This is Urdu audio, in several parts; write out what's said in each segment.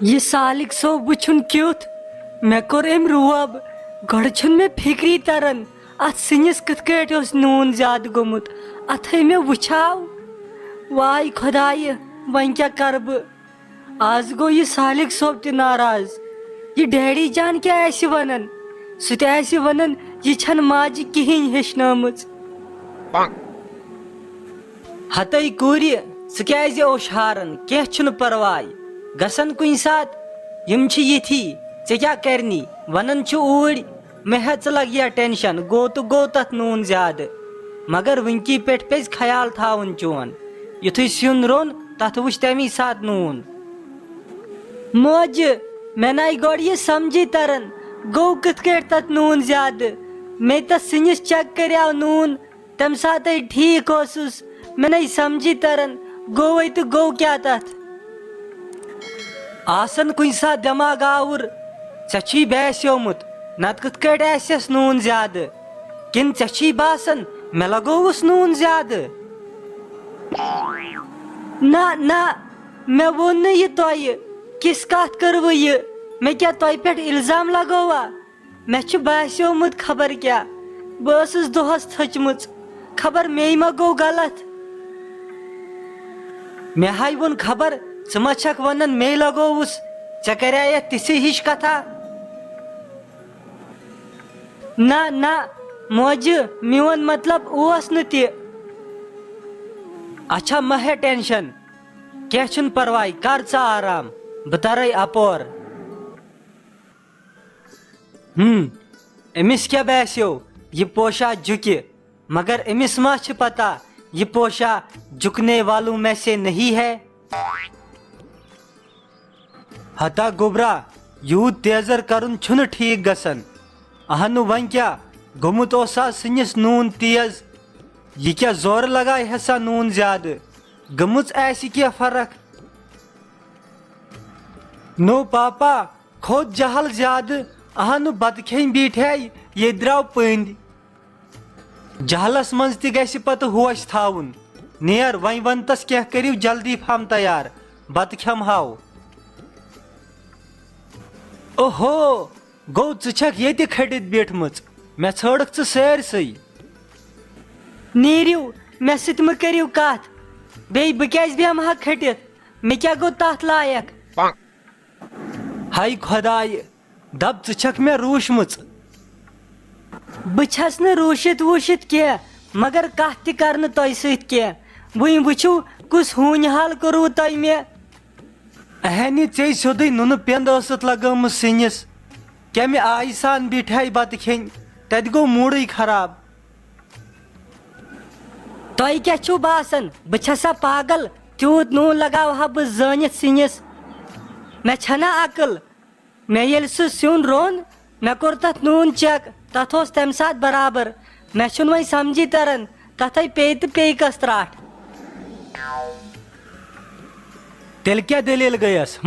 یہ سالک صوب وچھن کیُتھ مے کور ام روب گۄڈٕ چھُنہٕ مےٚ فکری تران اتھ سِنِس کِتھ کٲٹھۍ اوس نوٗن زیادٕ گوٚمُت اتھے مےٚ وٕچھاو واے خۄدایہِ وۄنۍ کیٛاہ کرٕ بہٕ آز گوٚو یہِ سالک صوب تہِ ناراض یہ ڈیڈی جان کیٛاہ آسہِ ونان سُہ تہِ آسہِ ونان یہِ چھنہٕ ماجہِ کِہیٖنۍ ہیٚچھنٲمٕژ ہتے کورِ ژٕ کیٛازِ اوشہاران کینٛہہ چھُنہٕ پرواے گژھن کُنہِ ساتہٕ یِم چھِ یِتھی ژےٚ کیٛاہ کرنی ونان چھِ اوٗرۍ مےٚ ہا ژٕ لگیا ٹینشن گوٚو تہٕ گوٚو تتھ نوٗن زیادٕ مگر وٕنکی پٮ۪ٹھ پزِ خیال تھاوُن چون یُتھُے سیُن روٚن تتھ وٕچھ تمی ساتہٕ نوٗن موجہِ مےٚ ناے گۄڈٕ یہِ سمجھی تران گوٚو کِتھ کٲٹھۍ تتھ نوٗن زیادٕ مے تتھ سِنِس چیک کریاو نوٗن تمہِ ساتہٕ ٹھیٖک اوسُس مےٚ ناے سمجھی تران گوٚوے تہٕ گوٚو کیٛاہ تتھ آسان کُنہِ ساتہٕ دٮ۪ماغ آوُر ژےٚ چھُے باسیومُت نتہٕ کِتھ کٲٹھۍ آسٮ۪س نوٗن زیادٕ کِنہٕ ژےٚ چھُے باسان مےٚ لگووُس نوٗن زیادٕ نہ نہ مےٚ ووٚن نہٕ یہِ تۄہہِ کِژھ کتھ کٔروٕ یہِ مےٚ کیٛاہ تۄہہِ پٮ۪ٹھ الزام لگووا مےٚ چھُ باسیومُت خبر کیٛاہ بہٕ ٲسٕس دۄہس تھٔچمٕژ خبر مے ما گوٚو غلط مےٚ ہاے ووٚن خبر ژٕ ما چھکھ ونان مے لگووُس ژےٚ کریایتھ تِژھے ہِش کتھا نہ نہ موجہِ میون مطلب اوس نہٕ تہِ اچھا مہ ہے ٹینشن کینٛہہ چھُنہٕ پرواے کر ژٕ آرام بہٕ ترے اپور أمِس کیٛاہ باسیو یہ پوشا جھکہِ مگر أمِس ما چھِ پتہ یہ پوشا جھکنے والوں میں سے نہیں ہے ہتا گوبرا یوٗت تیزر کرُن چھُنہٕ ٹھیٖک گژھان اہنُ وۄنۍ کیٛاہ گوٚمُت اوسا سِنِس نوٗن تیز یہ کیٛاہ زورٕ لگایہِ ہسا نوٗن زیادٕ گٔمٕژ آسہِ کینٛہہ فرق نو پاپا کھوٚت جہل زیادٕ اہنُ بتہٕ کھیٚنۍ بیٖٹھے ییٚتہِ درٛاو پٔنٛدۍ جہلس منٛز تہِ گژھِ پتہٕ ہوش تھاوُن نیر وۄنۍ ونتس کینٛہہ کٔرِو جلدی پہم تیار بتہٕ کھٮ۪مہاو اوہو گوٚو ژٕ چھکھ ییٚتہِ کھٔٹِتھ بیٖٹھمٕژ مےٚ ژھٲڑکھ ژٕ سٲرسٕے نیٖرِو مےٚ سۭتۍ مہ کٔرِو کتھ بیٚیہِ بہٕ کیٛازِ بیٚہمہٕ ہا کھٔٹِتھ مےٚ کیٛاہ گوٚو تتھ لایق ہاے خۄدایہِ دپ ژٕ چھکھ مےٚ روٗشمٕژ بہٕ چھس نہٕ روٗشِتھ ووٗشِتھ کینٛہہ مگر کتھ تہِ کرنہٕ تۄہہِ سۭتۍ کینٛہہ وٕنۍ وٕچھِو کُس ہوٗنۍ حال کوٚروٕ تۄہہِ مےٚ اہنہِ ژےٚ سیوٚدُے نُنہٕ پیٚنٛد ٲسٕتھ لگٲمٕژ سِنِس کمہِ آیہِ سان بیٖٹھے بتہٕ کھیٚنۍ تتہِ گوٚو موٗڈٕے خراب تۄہہِ کیٛاہ چھُو باسان بہٕ چھسا پاگل تیوٗت نوٗن لگاوہا بہٕ زٲنِتھ سِنِس مےٚ چھنا عقل مےٚ ییٚلہِ سُہ سیُن روٚن مےٚ کوٚر تتھ نوٗن چیک تتھ اوس تمہِ ساتہٕ برابر مےٚ چھُنہٕ وۄنۍ سمجھی تران تتھے پیٚیہِ تہٕ پیٚیہِ کس ترٛٹھ تیٚلہِ کیٛاہ دٔلیٖل گٔیس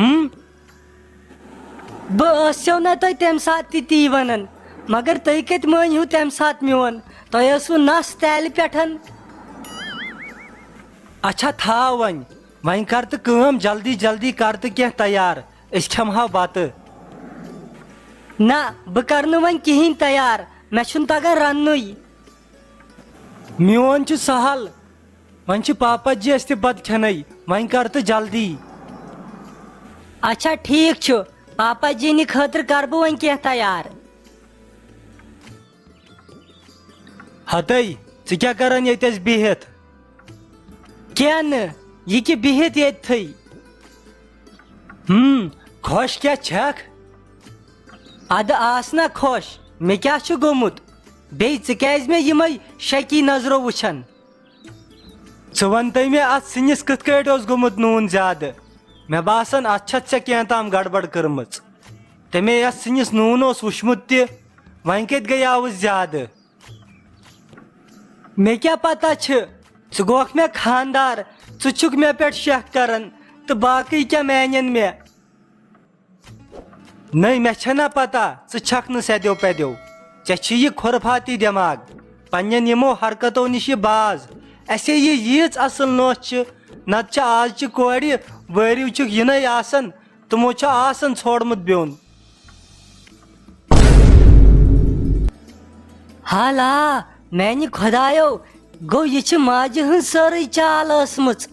بہٕ ٲسیو نا تۄہہِ تمہِ ساتہٕ تہِ تی ونان مگر تُہۍ کتہِ مٲنۍہِو تمہِ ساتہٕ میون تۄہہِ ٲسوٕ نس تالہِ پٮ۪ٹھ اچھا تھاو وۄنۍ کر تہٕ کٲم جلدی جلدی کر تہٕ کینٛہہ تیار أسۍ کھٮ۪مہاو بتہٕ نہ بہٕ کرٕ نہٕ وۄنۍ کہیٖنۍ تیار مےٚ چھُنہٕ تگان رننُے میون چھُ سہل وۄنۍ چھِ پاپا جی اسہِ تہِ بتہٕ کھٮ۪نَے وۄنۍ کر تہٕ جلدی اچھا ٹھیٖک چھُ پاپا جینہِ خٲطرٕ کرٕ بہٕ وۄنۍ کینٛہہ تیار ہتے ژٕ کیٛاہ کران ییٚتٮ۪س بِہِتھ کینٛہہ نہٕ یہِ کہِ بِہِتھ ییٚتھٕے خۄش کیٛاہ چھکھ ادٕ آس نا خۄش مےٚ کیٛاہ چھُ گوٚمُت بیٚیہِ ژٕ کیٛازِ مےٚ یِمے شکی نظرو وٕچھان ژٕ ونتے مےٚ اتھ سِنِس کِتھ کٲٹھۍ اوس گوٚمُت نوٗن زیادٕ مےٚ باسان اتھ چھتھ ژےٚ کینٛہہ تام گڑبڑ کٔرمٕژ تمے یتھ سِنِس نوٗن اوس وٕچھمُت تہِ وۄنۍ کتہِ گٔیاوُس زیادٕ مےٚ کیٛاہ پتہ چھِ ژٕ گوکھ مےٚ خانٛدار ژٕ چھُکھ مےٚ پٮ۪ٹھ شک کران تہٕ باقٕے کیٛاہ مانن مےٚ نٔے مےٚ چھنا پتہ ژٕ چھکھ نہٕ سیدیو پیدیو ژےٚ چھُے یہِ خُرفاتی دٮ۪ماغ پننٮ۪ن یِمو حرکتو نِش یہِ باز اسے یہِ ییٖژ اصل نوٚش چھِ نتہٕ چھِ آز چہِ کورِ وٲرِو چھُکھ یِنَے آسان تمو چھا آسن ژھوڑمت بیون. حالا میانہ خدایو گو یہ چھ ماجہ ہن ساری چال ٲسمٕژ.